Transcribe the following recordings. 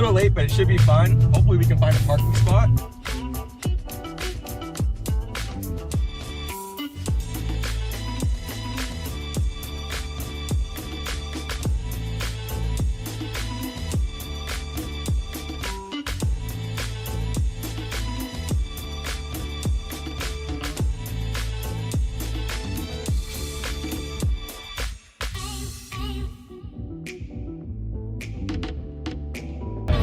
little late, but it should be fun. Hopefully we can find a parking spot.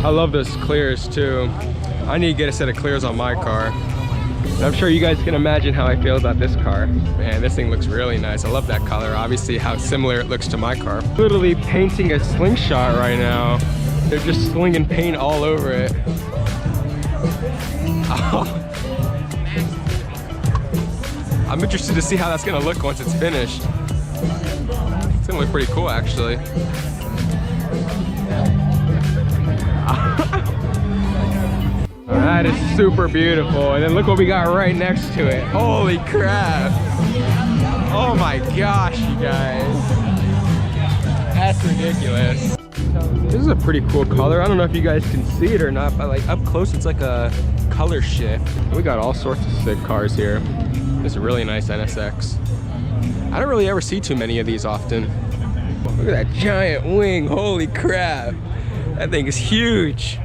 I love those clears too. I need to get a set of clears on my car. And I'm sure you guys can imagine how I feel about this car. Man, this thing looks really nice. I love that color. Obviously how similar it looks to my car. Literally painting a slingshot right now. They're just slinging paint all over it. Oh. I'm interested to see how that's gonna look once it's finished. It's gonna look pretty cool actually. That is super beautiful. And then look what we got right next to it. Holy crap. Oh my gosh, you guys. That's ridiculous. This is a pretty cool color. I don't know if you guys can see it or not, but like up close, it's like a color shift. We got all sorts of sick cars here. This is a really nice NSX. I don't really ever see too many of these often. Look at that giant wing. Holy crap. That thing is huge.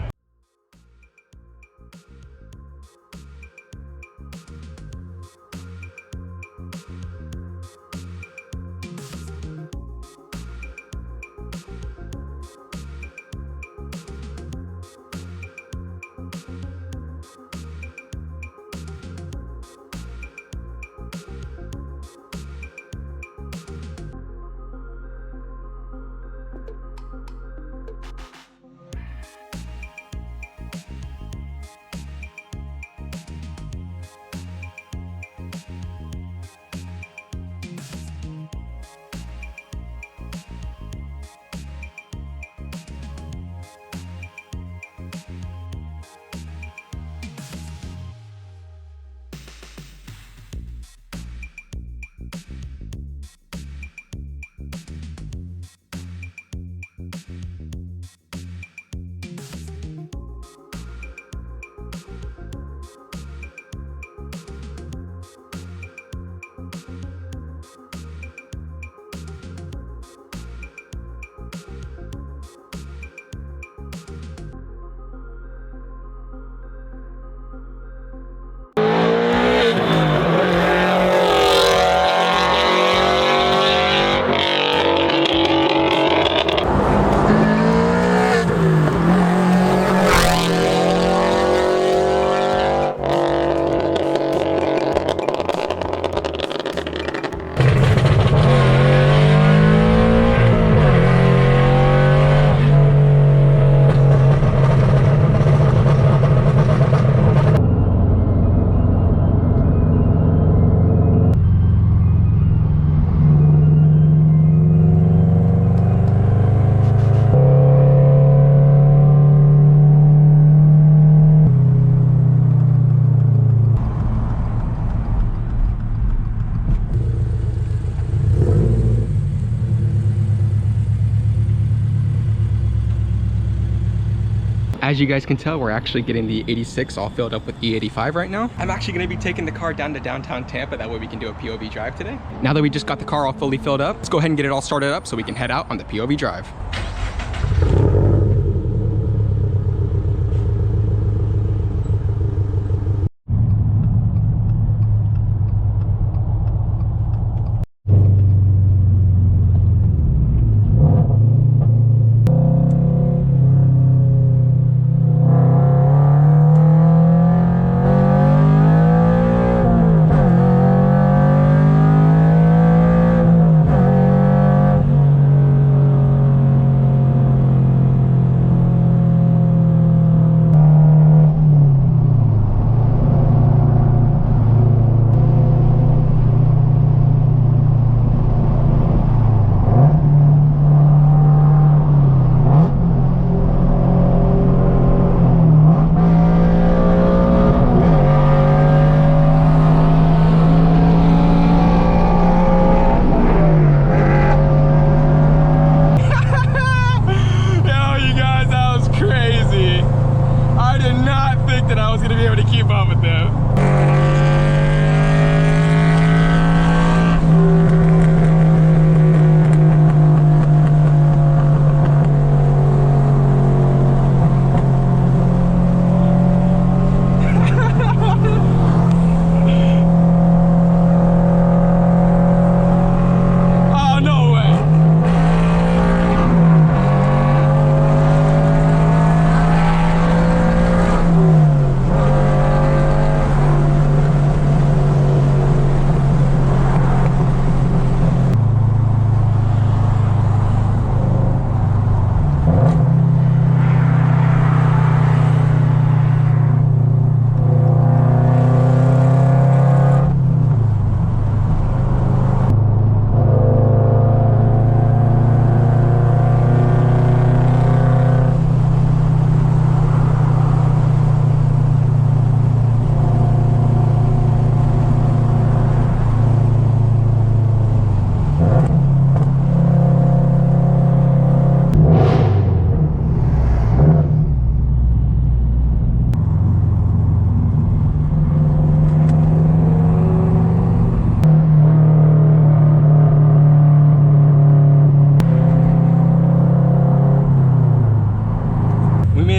As you guys can tell, we're actually getting the 86 all filled up with E85 right now. I'm actually gonna be taking the car down to downtown Tampa. That way we can do a POV drive today. Now that we just got the car all fully filled up, let's go ahead and get it all started up so we can head out on the POV drive.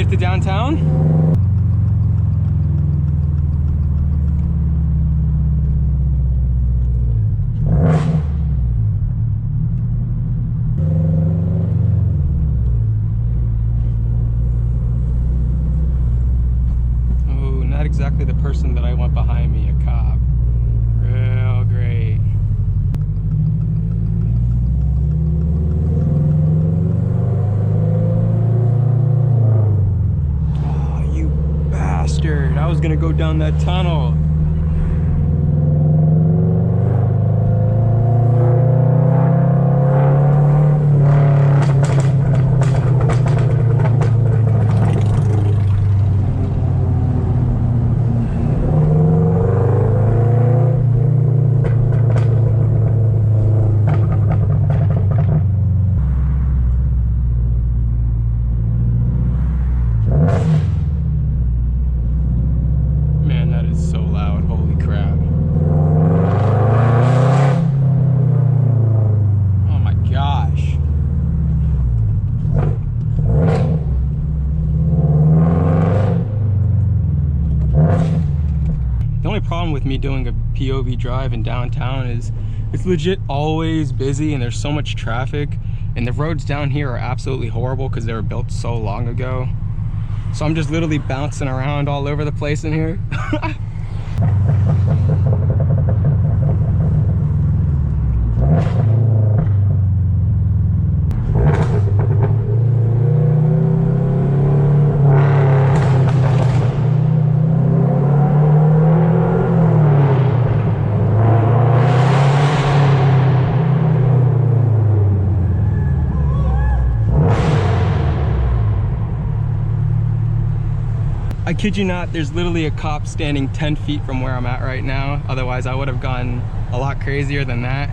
get to downtown? Exactly the person that I want behind me, a cop. Real great. Oh, you bastard. I was gonna go down that tunnel. Problem with me doing a POV drive in downtown is it's legit always busy and there's so much traffic, and the roads down here are absolutely horrible because they were built so long ago. So I'm just literally bouncing around all over the place in here. I kid you not, there's literally a cop standing 10 feet from where I'm at right now. Otherwise, I would have gone a lot crazier than that.